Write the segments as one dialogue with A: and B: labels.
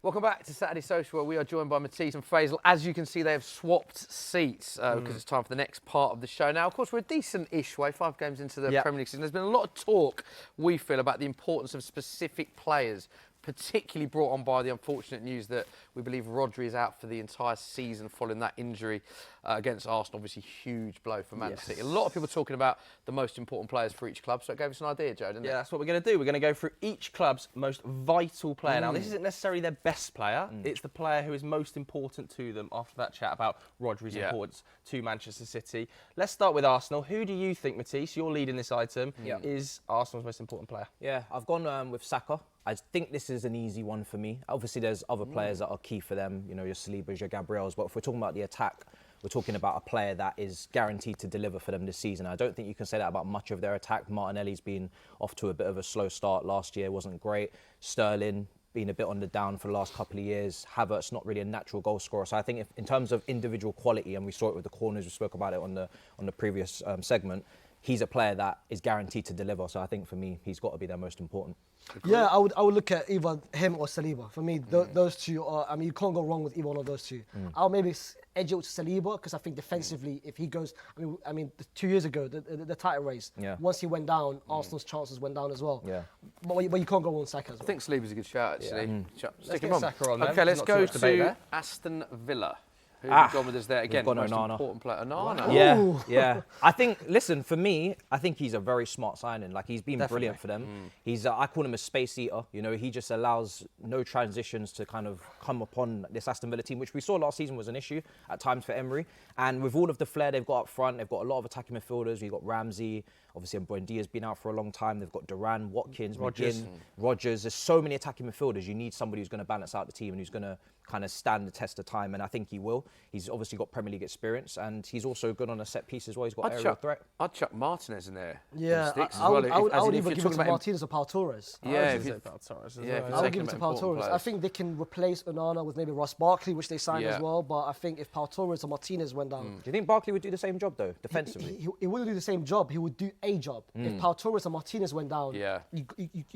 A: Welcome back to Saturday Social, where we are joined by Matisse and Faysal. As you can see, they have swapped seats because it's time for the next part of the show. Now, of course, we're a decent-ish way, 5 games into the Premier League season. There's been a lot of talk, we feel, about the importance of specific players, particularly brought on by the unfortunate news that we believe Rodri is out for the entire season following that injury against Arsenal. Obviously, huge blow for Man City. A lot of people talking about the most important players for each club, so it gave us an idea, Joe, didn't it?
B: Yeah, that's what we're going to do. We're going to go through each club's most vital player. Now, this isn't necessarily their best player. It's the player who is most important to them after that chat about Rodri's importance to Manchester City. Let's start with Arsenal. Who do you think, Matisse, you're leading this item, is Arsenal's most important player?
C: Yeah, I've gone with Saka. I think this is an easy one for me. Obviously, there's other players that are key for them, you know, your Salibas, your Gabriels, but if we're talking about the attack, we're talking about a player that is guaranteed to deliver for them this season. I don't think you can say that about much of their attack. Martinelli's been off to a bit of a slow start last year, wasn't great. Sterling been a bit on the down for the last couple of years. Havertz not really a natural goal scorer. So I think in terms of individual quality, and we saw it with the corners, we spoke about it on the previous segment, he's a player that is guaranteed to deliver. So I think for me, he's got to be their most important.
D: Yeah, I would look at either him or Saliba. For me, those two are, I mean, you can't go wrong with either one of those two. I'll maybe edge it to Saliba because I think defensively, if he goes, I mean, 2 years ago, the title race, once he went down, Arsenal's chances went down as well. Yeah. But you can't go wrong with Saka as well.
A: I think Saliba's a good shout, actually.
B: Stick him on.
A: Okay, let's go to Aston Villa. Who have you gone with us there? Again,
C: gone
A: most
C: Onana.
A: important player. Onana.
C: Yeah. I think, listen, for me, I think he's a very smart signing. Like, he's been brilliant for them. He's, I call him a space eater. You know, he just allows no transitions to kind of come upon this Aston Villa team, which we saw last season was an issue at times for Emery. And with all of the flair they've got up front, they've got a lot of attacking midfielders. You've got Ramsey. Obviously, Buendia's been out for a long time. They've got Duran, Watkins, McGinn, Rodgers. There's so many attacking midfielders. You need somebody who's going to balance out the team and who's going to kind of stand the test of time. And I think he will. He's obviously got Premier League experience and he's also good on a set piece as well. He's got aerial threat.
A: I'd chuck Martinez in there.
D: Yeah, I would either give it to Martinez or Pau Torres.
A: I would give it to
D: Pau Torres. I think they can replace Onana with maybe Ross Barkley, which they signed as well. But I think if Pau Torres or Martinez went down...
C: Do you think Barkley would do the same job, though, defensively?
D: He wouldn't do the same job. He would do a job. If Pau Torres or Martinez went down, you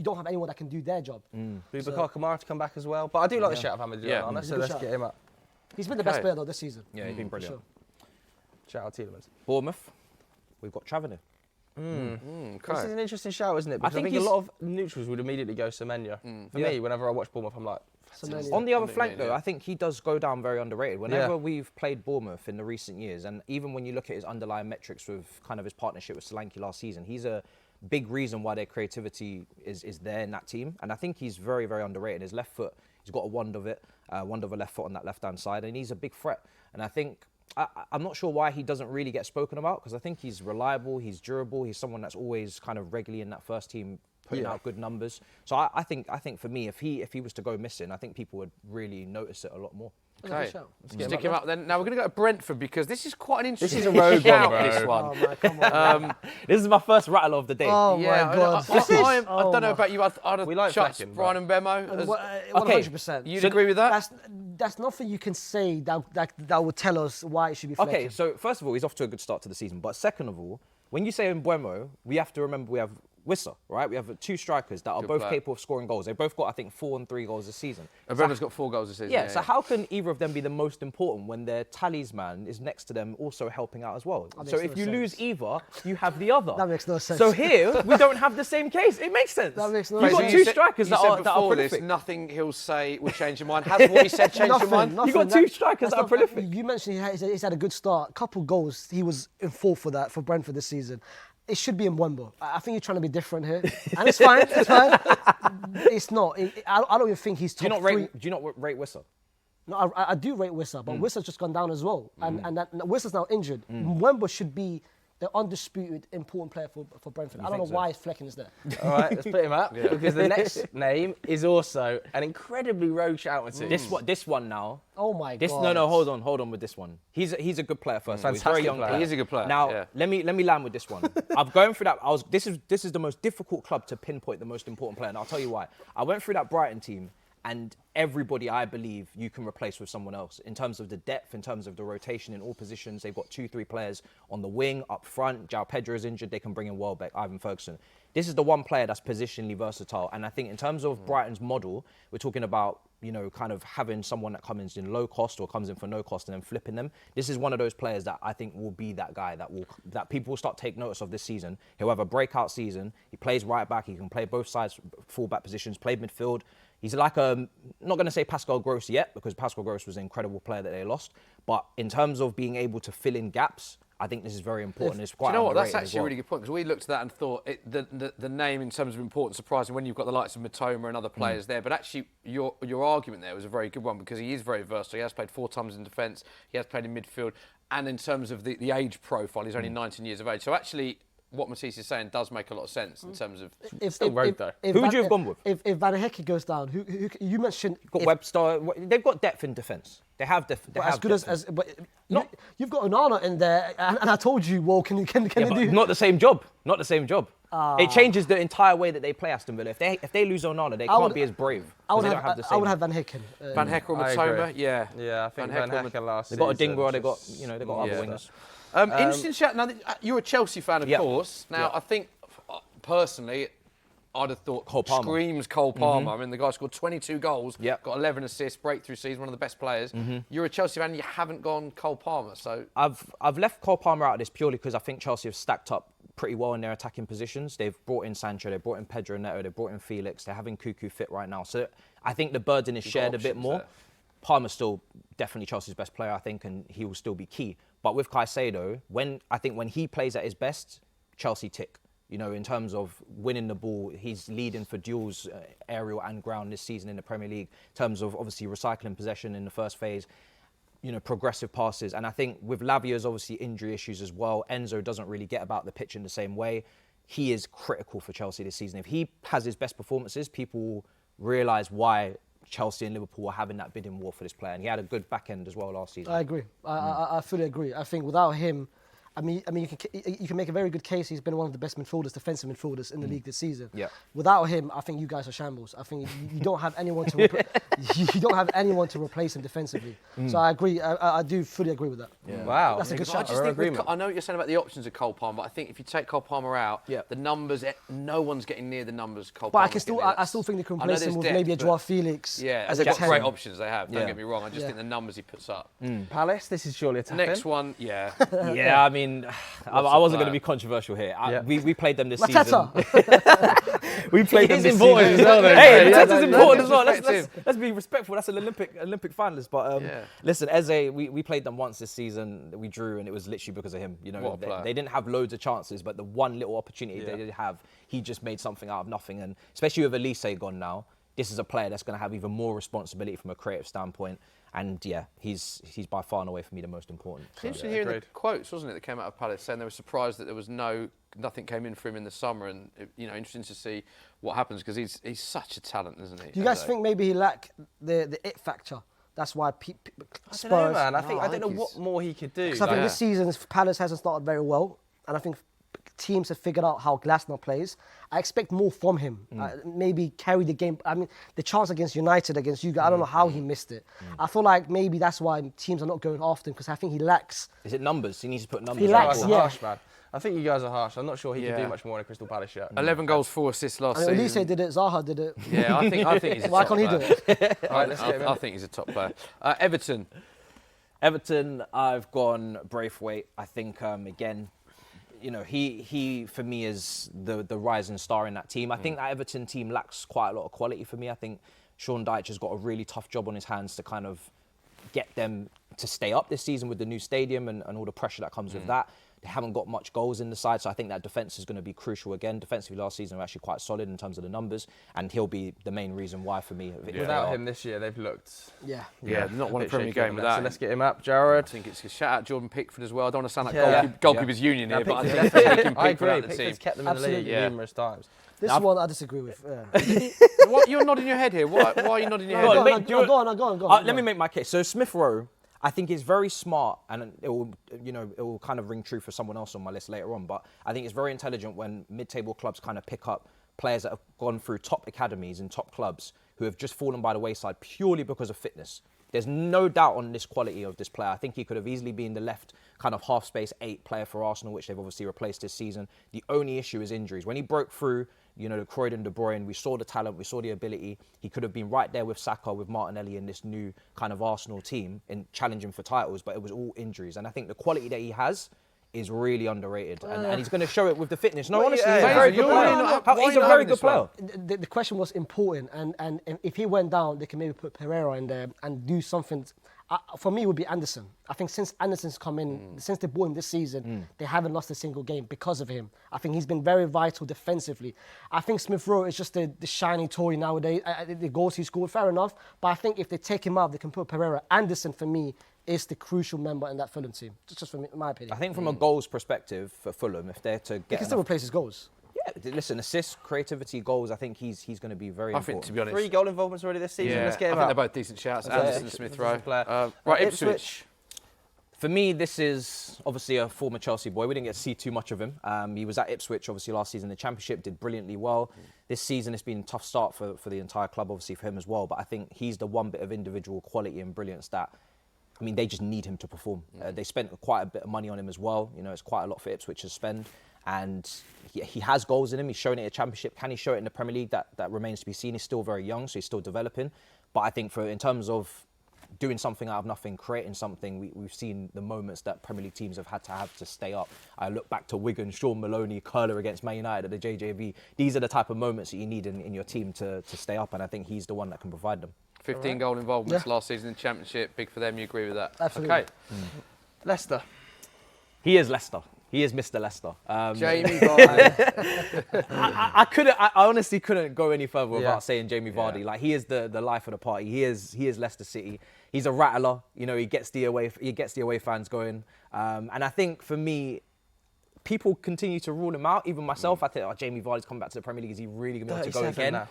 D: don't have anyone that can do their job.
B: Boubacar Kamara to come back as well. But I do like the shout of Amadou Onana, so let's get him up.
D: He's been the best player, though, this season.
C: Yeah, he's been brilliant.
D: Sure.
B: Shout out Tielemans.
C: Bournemouth, we've got Tavernier.
B: This is an interesting shout, isn't it? Because I think a lot of neutrals would immediately go Semenya. For me, whenever I watch Bournemouth, I'm like...
C: On the other flank, though, I think he does go down very underrated. Whenever we've played Bournemouth in the recent years, and even when you look at his underlying metrics with kind of his partnership with Solanke last season, he's a big reason why their creativity is there in that team. And I think he's very, very underrated. His left foot, he's got a wand of a left foot on that left-hand side, and he's a big threat. And I think... I'm not sure why he doesn't really get spoken about because I think he's reliable, he's durable, he's someone that's always kind of regularly in that first team putting out good numbers. So I think for me, if he was to go missing, I think people would really notice it a lot more.
A: Okay, stick him up then. Now we're going to go to Brentford because this is quite an interesting.
B: This is a road
A: shout,
B: one,
A: this one.
D: Oh, man, come on.
C: This is my first rattle of the day.
D: Oh, my God.
A: I don't know about you. I'd
B: like
A: have chucked
B: Flecking,
A: Brian and Bemo.
D: 100%.
A: You'd agree with that?
D: That's nothing you can say that would tell us why it should be Flecking.
C: Okay, so first of all, he's off to a good start to the season. But second of all, when you say Mbeumo, we have to remember we have Wissa, right? We have 2 strikers that are both capable of scoring goals. They've both got, I think, 4 and 3 goals this season.
A: Mbeumo's got 4 goals this season.
C: Yeah, so how can either of them be the most important when their talisman is next to them also helping out as well? So if you lose either, you have the other.
D: That makes no sense.
C: So here, we don't have the same case. It makes sense.
D: That makes no
C: You've
D: sense.
C: got 2 strikers that are prolific.
A: This, nothing he'll say will change your mind. Has what he said changed your mind?
C: You've got 2 strikers that are prolific.
D: You mentioned he's had a good start, a couple goals. He was in full for Brentford this season. It should be Mbeumo. I think you're trying to be different here. And it's fine, It's not. I don't even think he's top 3.
C: Do you not rate Wissa?
D: No, I do rate Wissa, but Wissa's just gone down as well. And Wissa's now injured. Mbeumo should be the undisputed important player for Brentford. I don't know why Flecking is there.
B: All right, let's put him up because the next name is also an incredibly rogue shout to.
C: This one now.
D: Oh my God.
C: No, hold on with this one. He's a good player first. He's very young player.
A: He is a good player.
C: Now let me land with this one. I've gone through that. This is the most difficult club to pinpoint the most important player, and I'll tell you why. I went through that Brighton team. And everybody, I believe, you can replace with someone else in terms of the depth, in terms of the rotation in all positions. They've got 2-3 players on the wing, up front. João Pedro is injured. They can bring in Welbeck, Ivan Ferguson. this is the one player that's positionally versatile. And I think in terms of Brighton's model, we're talking about, you know, kind of having someone that comes in low cost or comes in for no cost and then flipping them. This is one of those players that I think will be that guy that people will start to take notice of this season. He'll have a breakout season. He plays right back. He can play both sides, full back positions, play midfield. He's like not going to say Pascal Gross yet, because Pascal Gross was an incredible player that they lost. But in terms of being able to fill in gaps, I think this is very important. It's quite
A: Do you know what? That's
C: underrated
A: actually a really good point, because we looked at that and thought the name in terms of importance, surprising when you've got the likes of Mitoma and other players there. But actually, your argument there was a very good one, because he is very versatile. He has played 4 times in defence. He has played in midfield. And in terms of the age profile, he's only 19 years of age. So actually, what Matisse is saying does make a lot of sense in terms of...
B: Still rogue, though.
C: Who would you have gone with?
D: If Van Hecke goes down, who you mentioned...
C: Got Webster. They've got depth in defence. They have depth.
D: As good as but you've got Onana in there, and I told you, well, can they do...
C: Not the same job. Not the same job. It changes the entire way that they play Aston Villa. If they lose Onana, they can't be as brave.
D: I would have Van Hecke.
A: Van Hecke or Mitoma, yeah.
B: Yeah, I think Van Hecke last
C: They've got a
B: season
C: Dingwall, they've got other wingers.
A: Interesting shout. Now, you're a Chelsea fan, of course. Now, I think, personally, I'd have thought
C: Cole Palmer.
A: Screams Cole Palmer. I mean, the guy scored 22 goals,
C: Yep.
A: got 11 assists, breakthrough season, one of the best players. You're a Chelsea fan and you haven't gone Cole Palmer, so...
C: I've left Cole Palmer out of this purely because I think Chelsea have stacked up pretty well in their attacking positions. They've brought in Sancho, they've brought in Pedro Neto, they've brought in Felix, they're having Cuckoo fit right now. So I think the burden is shared a bit more.
A: there.
C: Palmer's still definitely Chelsea's best player, I think, and he will still be key. But with Caicedo, when he plays at his best, Chelsea tick. You know, in terms of winning the ball, he's leading for duels, aerial and ground this season in the Premier League. In terms of obviously recycling possession in the first phase, you know, progressive passes. And I think with Lavia's obviously injury issues as well, Enzo doesn't really get about the pitch in the same way. He is critical for Chelsea this season. If he has his best performances, people will realise why Chelsea and Liverpool are having that bidding war for this player. And he had a good back end as well last season.
D: I agree. I fully agree. I think without him, I mean, you can make a very good case. He's been one of the best midfielders, defensive midfielders in the league this season.
C: Yeah.
D: Without him, I think you guys are shambles. I think you don't have anyone to you don't have anyone to replace him defensively. So I agree. I do fully agree with that.
C: Yeah.
B: Wow.
D: That's a good
A: I
D: shot.
A: just think I know what you're saying about the options of Cole Palmer, but I think if you take Cole Palmer out, the numbers, no one's getting near the numbers Cole
D: But
A: Palmer.
D: I still think they can replace him with maybe a Joao Felix.
A: Yeah,
D: as
A: they've
D: a
A: got
D: 10.
A: great options they have. Don't
C: Yeah.
A: get me wrong. I just think the numbers he puts up.
B: Palace, this is surely a tap
A: Next
B: in.
A: one, yeah.
C: Yeah, I mean, I wasn't going to be controversial here. We played them this season. We played them this
B: important
C: season.
B: as well, though.
C: Hey,
B: Yeah,
C: Mateta's important as well.
A: respect
C: Let's be respectful. That's an Olympic finalist. But listen, Eze, we played them once this season. We drew, and it was literally because of him. You know, they didn't have loads of chances, but the one little opportunity they did have, he just made something out of nothing. And especially with Elise gone now, this is a player that's going to have even more responsibility from a creative standpoint. And yeah, he's by far and away for me the most important.
A: It's interesting hearing the quotes, wasn't it, that came out of Palace saying they were surprised that there was nothing came in for him in the summer, and you know, interesting to see what happens because he's such a talent, isn't he?
D: Do you guys think maybe he lacked the it factor? That's why Spurs.
B: I don't know, man. I don't know what more he could do.
D: Because I think this season Palace hasn't started very well, and I think teams have figured out how Glasner plays. I expect more from him. Maybe carry the game. I mean, the chance against United, against you guys, I don't know how he missed it. I feel like maybe that's why teams are not going after him, because I think he lacks.
C: Is it numbers? He needs to put numbers.
D: He lacks,
B: harsh, man. I think you guys are harsh. I'm not sure he can do much more in a Crystal Palace shirt.
A: 11 goals, 4 assists last season.
D: Elise did it. Zaha did it.
A: Yeah, I think he's a
D: Why
A: top
D: can't he do
A: player.
D: it?
B: All right, let's get him in.
A: I think he's a top player. Everton.
C: Everton, I've gone Braithwaite. I think again, you know, he for me is the rising star in that team. I think that Everton team lacks quite a lot of quality for me. I think Sean Dyche has got a really tough job on his hands to kind of get them to stay up this season with the new stadium and all the pressure that comes with that. They haven't got much goals in the side, so I think that defence is going to be crucial again. Defensively last season, were actually quite solid in terms of the numbers, and he'll be the main reason why for me.
B: Without him this year, they've looked...
D: Yeah.
A: Not won a
B: bit
A: Premier
B: shaky
A: game
B: on
A: with
B: that.
A: that.
B: So let's get him up, Jared.
A: I think it's a shout out Jordan Pickford as well. I don't want to sound like
B: Yeah.
A: goalkeepers union here, but I think
B: Pickford-
A: taking
B: I
A: Pickford out
B: agree.
A: of the team.
B: Pickford's kept them in the league numerous times.
D: This one I disagree with.
A: What, you're nodding your head here. Why are you nodding your head?
D: Go on.
C: Let me make my case. So Smith Rowe, I think is very smart, and it will kind of ring true for someone else on my list later on. But I think it's very intelligent when mid-table clubs kind of pick up players that have gone through top academies and top clubs who have just fallen by the wayside purely because of fitness. There's no doubt on this quality of this player. I think he could have easily been the left kind of half space 8 player for Arsenal, which they've obviously replaced this season. The only issue is injuries. When he broke through, you know, the Croydon, De Bruyne, we saw the talent, we saw the ability. He could have been right there with Saka, with Martinelli in this new kind of Arsenal team and challenging for titles, but it was all injuries. And I think the quality that he has is really underrated, and he's going to show it with the fitness. No, honestly, he's a very good player. He's a very good player.
D: The question was important, and if he went down, they can maybe put Pereira in there and do something. For me, it would be Anderson. I think since Anderson's come in, since they bought him this season, they haven't lost a single game because of him. I think he's been very vital defensively. I think Smith Rowe is just the shiny toy nowadays. The goals he scored, fair enough, but I think if they take him out, they can put Pereira. Anderson, for me, is the crucial member in that Fulham team. Just from my opinion.
C: I think from a goals perspective for Fulham, if they're to get...
D: He can still replace his goals.
C: Yeah, listen, assists, creativity, goals, I think he's going to be very important.
A: I think, to be honest...
B: 3 goal involvements already this season. Let's get him
A: I think they're both decent shouts. Anderson and Smith Rowe. Right, Ipswich.
C: For me, this is obviously a former Chelsea boy. We didn't get to see too much of him. He was at Ipswich, obviously, last season in the Championship, did brilliantly well. This season, it's been a tough start for the entire club, obviously, for him as well. But I think he's the one bit of individual quality and brilliance that, I mean, they just need him to perform. They spent quite a bit of money on him as well. You know, it's quite a lot for Ipswich to spend. And he has goals in him. He's shown it at Championship. Can he show it in the Premier League? That remains to be seen. He's still very young, so he's still developing. But I think in terms of doing something out of nothing, creating something, we've seen the moments that Premier League teams have to stay up. I look back to Wigan, Sean Maloney, curler against Man United at the JJV. These are the type of moments that you need in your team to stay up, and I think he's the one that can provide them.
A: 15 goal involvements last season in the Championship. Big for them. You agree with that?
D: Absolutely.
A: Okay.
B: Leicester.
C: He is Leicester. He is Mr. Leicester.
A: Jamie Vardy.
C: I honestly couldn't go any further without saying Jamie Vardy. Like, he is the life of the party. He is Leicester City. He's a rattler. You know, he gets the away fans going. And I think for me, people continue to rule him out. Even myself, I think, Jamie Vardy's coming back to the Premier League. Is he really going to be able to go again?
B: Now.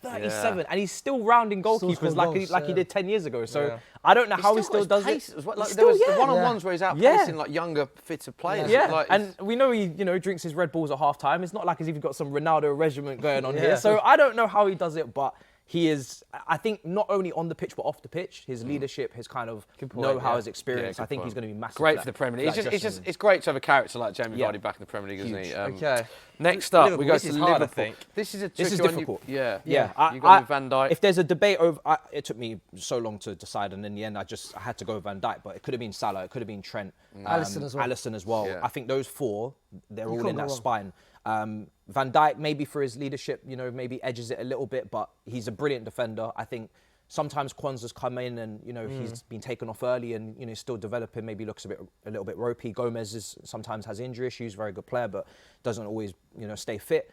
C: 37, and he's still rounding goalkeepers like he did 10 years ago. So I don't know how he still does it.
A: As well. Like, there was the one-on-ones where he's out pacing like younger, fitter players.
C: Yeah,
A: like,
C: and we know he drinks his Red Bulls at half time. It's not like he's even got some Ronaldo regiment going on here. So I don't know how he does it, but he is, I think, not only on the pitch but off the pitch. His leadership, his kind of know-how, his experience. I think he's going to be massive.
A: Great for the Premier League. It's great to have a character like Jamie Vardy back in the Premier League, isn't he?
B: Okay.
A: Next up, we go
B: this
A: to
B: is
A: Liverpool.
B: hard, I think.
A: This is
C: difficult.
A: Yeah.
C: You
A: got Van Dijk.
C: If there's a debate over, it took me so long to decide, and in the end, I had to go Van Dijk. But it could have been Salah, it could have been Trent, Alisson as well.
A: Yeah.
C: I think those four, they're all in that spine. Van Dijk, maybe for his leadership, maybe edges it a little bit, but he's a brilliant defender. I think sometimes Kwanzaa's come in and, he's been taken off early and, still developing, maybe looks a little bit ropey. Gomez sometimes has injury issues, very good player, but doesn't always, stay fit.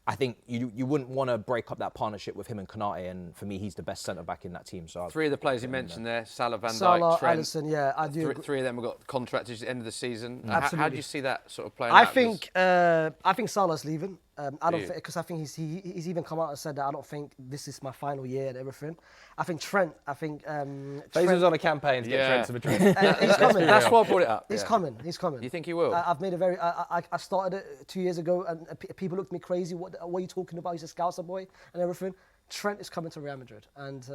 C: I think you wouldn't want to break up that partnership with him and Konate, and for me, he's the best centre-back in that team. So
A: 3 of the players you mentioned there, Salah, Van Dijk, Trent.
D: Alisson, I do.
A: 3 of them have got contracts at the end of the season.
D: Absolutely.
A: How do you see that sort of playing
D: I
A: out?
D: I think Salah's leaving. I don't think, because I think he's even come out and said that I don't think this is my final year and everything. I think Trent.
B: Faysal's on a campaign to get Trent to Madrid.
D: He's coming.
A: That's why I brought it up.
D: He's coming. He's coming.
A: You think he will?
D: I've made a very. I started it 2 years ago, and people looked at me crazy. What are you talking about? He's a Scouser boy and everything. Trent is coming to Real Madrid, and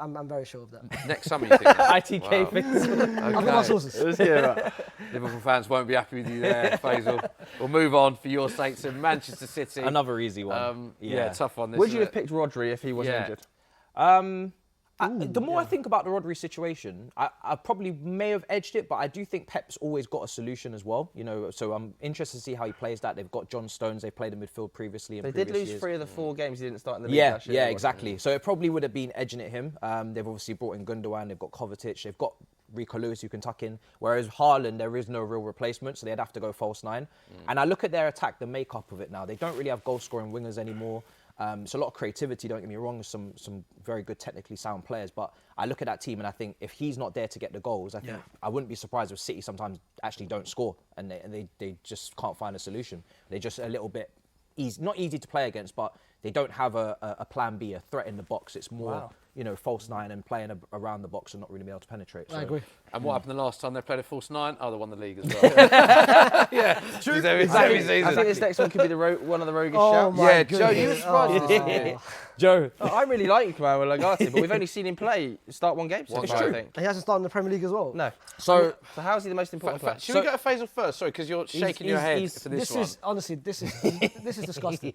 D: I'm very sure of that.
A: Next summer, you think?
C: ITK fix.
D: I've got my sources.
A: Liverpool fans won't be happy with you there, Faysal. We'll move on for your sake to Manchester City.
C: Another easy one.
A: Tough one.
B: Would you have picked Rodri if he wasn't injured?
C: The more I think about the Rodri situation, I probably may have edged it, but I do think Pep's always got a solution as well. So I'm interested to see how he plays that. They've got John Stones. They've played in midfield previously.
B: They did lose 3 of the 4 games he didn't start in the league.
C: Yeah, exactly. So it probably would have been edging at him. They've obviously brought in Gundogan. They've got Kovacic. They've got Rico Lewis who can tuck in. Whereas Haaland, there is no real replacement, so they'd have to go false 9. And I look at their attack, the makeup of it now. They don't really have goal-scoring wingers anymore. So a lot of creativity, don't get me wrong, some very good technically sound players, but I look at that team and I think if he's not there to get the goals, I wouldn't be surprised if City sometimes actually don't score and they just can't find a solution. They're just a little bit not easy to play against, but they don't have a plan B, a threat in the box. It's more false nine and playing around the box and not really be able to penetrate. So.
D: I agree.
A: And what happened the last time they played a false nine? Oh, they won the league as well. Yeah, true.
B: I think this next one could be one of the roguish shouts.
A: Yeah, Joe, you were surprised.
C: Oh. Joe.
B: I really like Manuel Ugarte, but we've only seen him play start one game so far, I think.
D: He hasn't started in the Premier League as well.
B: No.
C: So
B: how's he the most important player?
A: Should we go to Faisal first? Sorry, because you're shaking your head for this one.
D: Honestly, this is disgusting.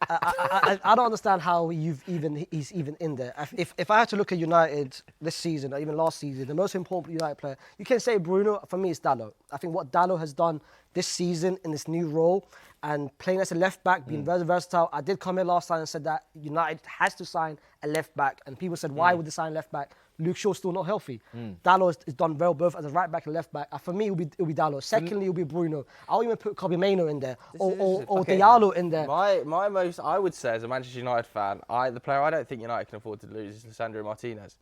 D: I don't understand how he's even in there. If I had to look at United this season or even last season, the most important United player, you can say Bruno. For me, it's Dalot. I think what Dalot has done this season in this new role and playing as a left back, being very versatile. I did come here last time and said that United has to sign a left back, and people said, why would they sign left back? Luke Shaw's still not healthy. Dalot has done well both as a right back and left back. For me, it'll be Dalot. Secondly, it'll be Bruno. I'll even put Kobbie Mainoo in there or Diallo in there.
B: My most, I would say, as a Manchester United fan, the player I don't think United can afford to lose is Lisandro Martinez.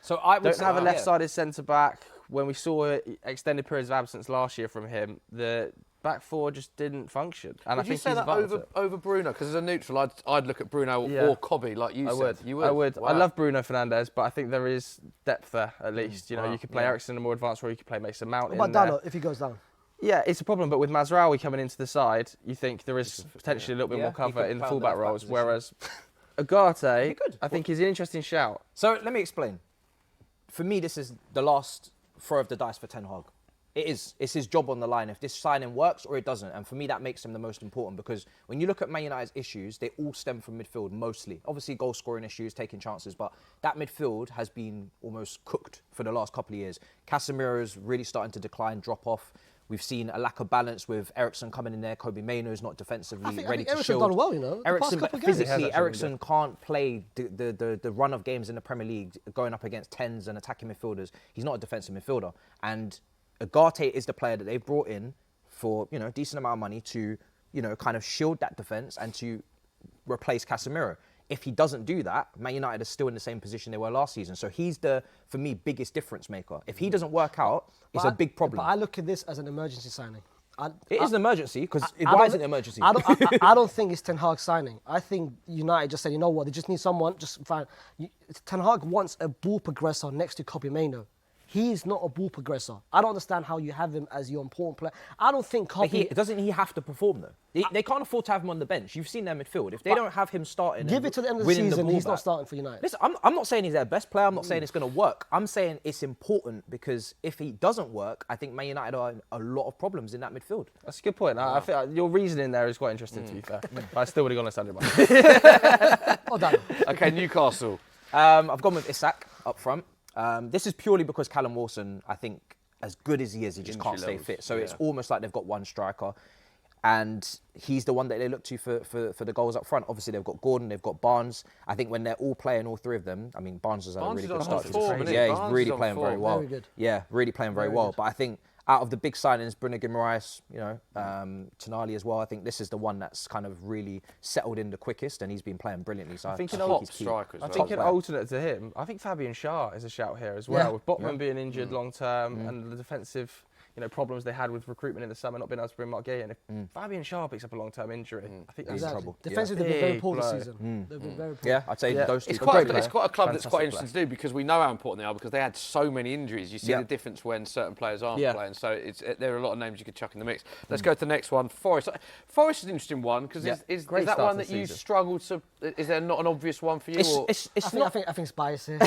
C: So I would
B: don't have a left-sided centre-back. When we saw extended periods of absence last year from him, the back four just didn't function. And
A: Would you say that over Bruno? Because as a neutral, I'd look at Bruno or Kobbie, like you said. You would.
B: I would.
A: Wow.
B: I love Bruno Fernandes, but I think there is depth there at least. You could play Eriksen in a more advanced role. You could play Mason Mount in there.
D: What about Dalot if he goes down?
B: Yeah, it's a problem. But with Mazraoui coming into the side, you think there is potentially a little bit more cover in the fullback roles. Whereas Ugarte, I think, is an interesting shout.
C: So let me explain. For me, this is the last throw of the dice for Ten Hag. It is. It's his job on the line if this signing works or it doesn't. And for me, that makes him the most important because when you look at Man United's issues, they all stem from midfield mostly. Obviously, goal scoring issues, taking chances, but that midfield has been almost cooked for the last couple of years. Casemiro is really starting to decline, drop off. We've seen a lack of balance with Eriksen coming in there. Kobbie Mainoo is not defensively ready to
D: Eriksen's
C: shield.
D: done well,
C: Eriksen, but physically,
B: Eriksen
C: Eriksen can't play the run of games in the Premier League going up against 10s and attacking midfielders. He's not a defensive midfielder. And Ugarte is the player that they brought in for, a decent amount of money to, kind of shield that defence and to replace Casemiro. If he doesn't do that, Man United are still in the same position they were last season. So he's the, for me, biggest difference maker. If he doesn't work out, it's a big problem.
D: But I look at this as an emergency signing.
C: It is an emergency, because why is it an emergency?
D: I don't think it's Ten Hag signing. I think United just said, you know what, they just need someone, just fine. Ten Hag wants a ball progressor next to Kobbie Mainoo. He's not a ball progressor. I don't understand how you have him as your important player. I don't think Kobbie...
C: Doesn't he have to perform, though? They can't afford to have him on the bench. You've seen their midfield. If they don't have him starting...
D: Give it to the end of the season, he's not starting for United.
C: Listen, I'm not saying he's their best player. I'm not saying it's going to work. I'm saying it's important because if he doesn't work, I think Man United are in a lot of problems in that midfield.
B: That's a good point. I feel your reasoning there is quite interesting, to be fair. But I still would have gone Lisandro.
D: Oh, damn.
A: Okay, Newcastle.
C: I've gone with Isak up front. This is purely because Callum Wilson, I think, as good as he is, he just can't stay fit. So it's almost like they've got one striker. And he's the one that they look to for the goals up front. Obviously, they've got Gordon, they've got Barnes. I think when they're all playing, all three of them, I mean, Barnes has had a really good start to the season. Yeah, he's really playing very well.
D: Very good.
C: Yeah, really playing very well. But I think out of the big signings, Bruno Guimaraes, Tonali as well, I think this is the one that's kind of really settled in the quickest, and he's been playing brilliantly. So I think
A: top striker as well.
B: I think an alternate to him, I think Fabian Schär is a shout here as well. With Botman being injured long term and the defensive problems they had with recruitment in the summer, not being able to bring Mark Gay in. If Fabian Schär picks up a long-term injury, I think he's in trouble.
D: Defensively, they've been very poor this season. They've been very poor.
C: Yeah, I'd say those two.
A: It's quite a club that's quite interesting to do because we know how important they are because they had so many injuries. You see the difference when certain players aren't playing. So there are a lot of names you could chuck in the mix. Let's go to the next one. Forest. Forest is an interesting one because is that one that you struggled to... Is there not an obvious one for you?
D: I think it's biased here.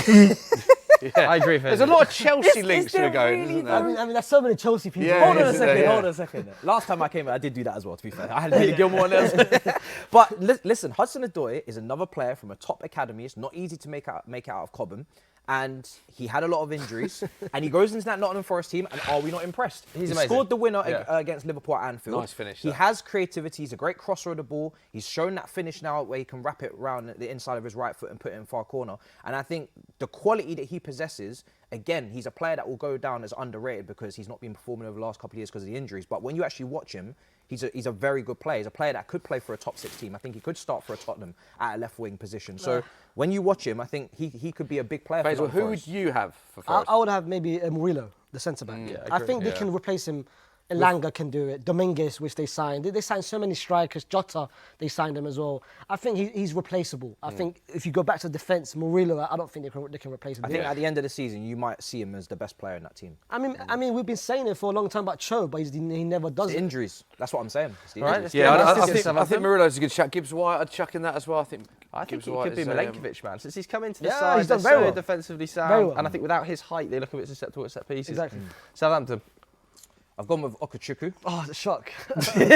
B: I agree with him.
A: There's a lot of Chelsea links to going, isn't there?
D: I mean, there's so many Chelsea people.
A: Yeah,
C: Hold on a second. Last time I came here, I did do that as well, to be fair. I had Billy Gilmore on there. But listen, Hudson-Odoi is another player from a top academy. It's not easy to make it out of Cobham. And he had a lot of injuries. And he goes into that Nottingham Forest team, and are we not impressed?
B: He's
C: he
B: amazing.
C: scored the winner against Liverpool at Anfield.
A: Nice finish.
C: He has creativity. He's a great crosser of the ball. He's shown that finish now where he can wrap it around the inside of his right foot and put it in far corner. And I think the quality that he possesses, again, he's a player that will go down as underrated because he's not been performing over the last couple of years because of the injuries. But when you actually watch him, he's a very good player. He's a player that could play for a top 6 team. I think he could start for a Tottenham at a left wing position. So when you watch him, I think he could be a big player.
A: Faisal, who would you have for Forest?
D: I would have maybe Murillo, the centre back. I think they can replace him Elanga can do it. Dominguez, which they signed. They signed so many strikers. Jota, they signed him as well. I think he's replaceable. I think if you go back to defence, Murillo, I don't think they can replace him.
C: I think at the end of the season, you might see him as the best player in that team.
D: I mean, we've been saying it for a long time about Cho, but he never does it.
C: Injuries. That's what I'm saying.
B: Right,
A: Yeah, I think Murillo's a good shout. Gibbs White, I'd chuck in that as well. I think
B: he could be Milenkovic, man. Since he's come into the
D: Yeah,
B: side,
D: he's done
B: they're
D: very
B: so
D: well.
B: defensively sound.
D: Very well.
B: And I think without his height, they look a bit susceptible at set pieces.
D: Exactly.
B: Southampton.
C: I've gone with Okachuku.
D: Oh, the shock.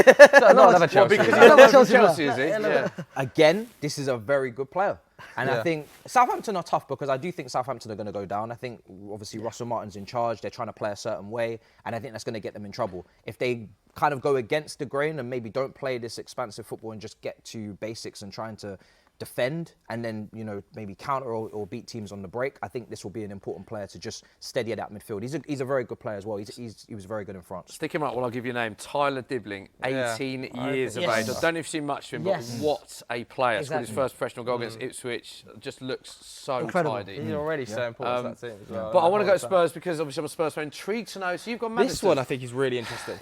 B: Another Chelsea.
A: because
D: I love Chelsea,
A: Chelsea, is he? Yeah.
C: Again, this is a very good player. And
B: Yeah.
C: I think Southampton are tough because I do think Southampton are going to go down. I think obviously Russell Martin's in charge. They're trying to play a certain way. And I think that's going to get them in trouble. If they kind of go against the grain and maybe don't play this expansive football and just get to basics and trying to defend and then, maybe counter or beat teams on the break, I think this will be an important player to just steady that midfield. He's a very good player as well. He was very good in France.
A: Stick him up, well, I'll give you a name. Tyler Dibbling, 18 years of
D: Yes.
A: age. I don't know if you've seen much of him,
D: Yes.
A: but what a player. Scored
D: Exactly.
A: his first professional goal against Ipswich. Just looks so
D: Incredible.
A: tidy.
B: He's already so important to that team as well.
A: But I want to go to Spurs because obviously I'm a Spurs fan. Intrigued to know. So you've got Madison.
B: This one I think is really interesting.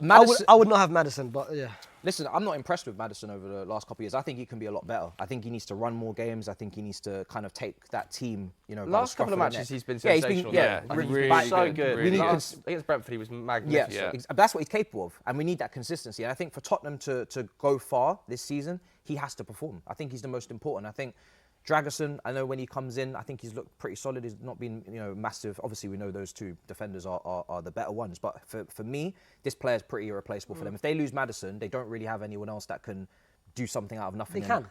D: I would not have Madison, but yeah.
C: Listen, I'm not impressed with Maddison over the last couple of years. I think he can be a lot better. I think he needs to run more games. I think he needs to kind of take that team, by the
B: Last
C: scruff
B: couple of
C: the
B: matches,
C: neck.
B: he's been
C: Yeah,
B: sensational.
A: yeah,
B: I think he's
A: really
B: been so
A: good,
B: good.
A: really good.
B: Against Brentford, he was
C: Yeah,
B: magnificent.
C: that's what he's capable of, and we need that consistency. And I think for Tottenham to go far this season, he has to perform. I think he's the most important. I think Dragerson, I know when he comes in, I think he's looked pretty solid. He's not been, massive. Obviously, we know those two defenders are the better ones. But for me, this player is pretty irreplaceable for them. If they lose Maddison, they don't really have anyone else that can do something out of nothing.
D: They can.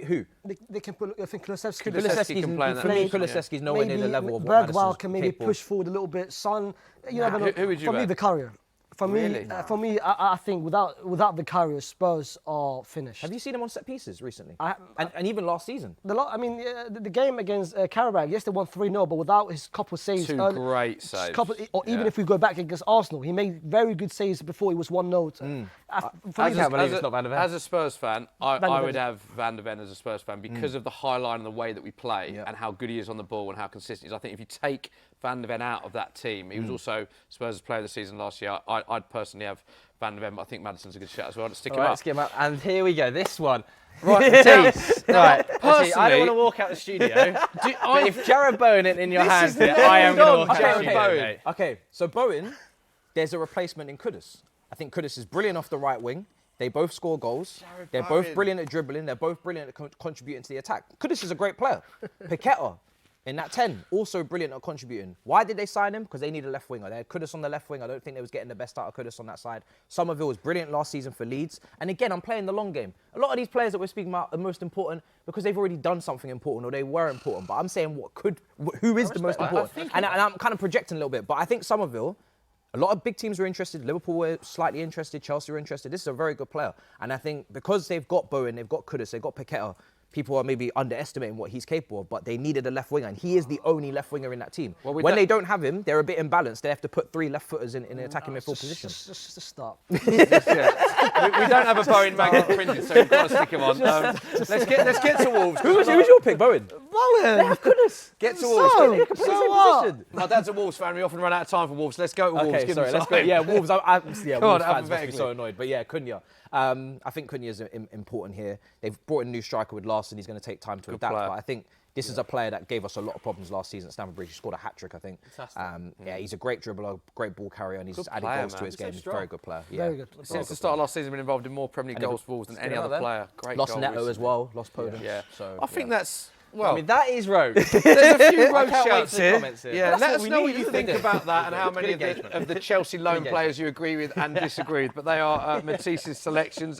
C: Who?
D: They can put. I think Kulusevski.
A: Kulusevski can play in that
C: For me,
A: position,
C: Kulusevski's nowhere near the level of what
D: Bergwijn
C: Maddison's
D: can maybe
C: capable
D: push forward a little bit. Son, never know.
A: Who would you
D: For me,
A: back?
D: Vicario. For
A: Really?
D: me, I think without Vicario, Spurs are finished.
C: Have you seen him on set pieces recently?
D: And
C: even last season?
D: The game against Karabakh, yes, they won 3-0, but without his couple saves.
A: Two great saves.
D: Even if we go back against Arsenal, he made very good saves before he was 1-0. For me,
B: I can't believe it's not Van de Ven.
A: As a Spurs fan, I
D: Ven.
A: would have Van de Ven as a Spurs fan because of the high line and the way that we play and how good he is on the ball and how consistent he is. I think if you take Van de Ven out of that team, he was also Spurs' player of the season last year. I'd personally have Van de Ven, but I think Maddison's a good shout as well. Stick him
B: Right,
A: up.
B: let's get him up. And here we go. This one. Right, Matisse. Right.
A: Personally-
B: I don't want to walk out the studio. But if Jared Bowen isn't in your hands here, I am going to walk out the studio, mate.
C: Okay, so Bowen, there's a replacement in Kudus. I think Kudus is brilliant off the right wing. They both score goals. They're both brilliant at dribbling. They're both brilliant at contributing to the attack. Kudus is a great player. Paqueta, in that 10, also brilliant at contributing. Why did they sign him? Because they need a left winger. They had Kudus on the left wing. I don't think they was getting the best out of Kudus on that side. Somerville was brilliant last season for Leeds. And again, I'm playing the long game. A lot of these players that we're speaking about are most important because they've already done something important or they were important. But I'm saying who is the most important? And I'm kind of projecting a little bit. But I think Somerville, a lot of big teams were interested. Liverpool were slightly interested. Chelsea were interested. This is a very good player. And I think because they've got Bowen, they've got Kudus, they've got Paqueta, people are maybe underestimating what he's capable of, but they needed a left winger, and he is the only left winger in that team.
A: Well,
C: when they don't have him, they're a bit imbalanced. They have to put 3 left footers in an attacking midfield position.
D: Just to start.
A: we don't have a Bowen magnet printed, so we've got to stick him on. Let's get to Wolves.
C: Who's your pick, Bowen?
D: Bowen.
A: Get to Wolves.
D: So what?
A: My dad's a Wolves fan. We often run out of time for Wolves. Let's go to Wolves.
C: Okay,
A: Give
C: sorry,
A: them
C: let's go.
A: time.
C: Yeah, Wolves.
A: Come
C: Wolves
A: on,
C: fans must be
A: alphabetically.
C: so annoyed. But yeah, Cunha. I think Cunha is important here. They've brought in a new striker with Larson. He's going to take time to adapt.
A: player.
C: But I think this is a player that gave us a lot of problems last season at Stamford Bridge. He scored a hat-trick, I think. Yeah, he's a great dribbler, great ball carrier, and he's
A: Good
C: added
A: player,
C: goals to
A: man.
C: his
A: He's so
C: game. He's a
A: strong.
C: very good player. Yeah.
D: Very good.
A: Since the start of last season, been involved in more Premier League goals for Wolves than any
B: Still
A: other
B: there.
A: player. Great
C: Lost
A: goal
C: Neto as
A: recently.
C: well. Lost Podence.
A: Yeah.
C: So
A: I think
C: yeah.
A: that's... Well,
B: I mean, that is rogue.
A: there's a few rogue
B: can't wait
A: shouts
B: for the
A: here.
B: comments here.
A: Yeah,
B: That's
A: let
B: what
A: us
B: we
A: know
B: need,
A: what you
B: isn't
A: think
B: it?
A: about that and how
B: Good
A: many
B: engagement.
A: of the Chelsea loan players you agree with and disagree with. But they are Matisse's selections.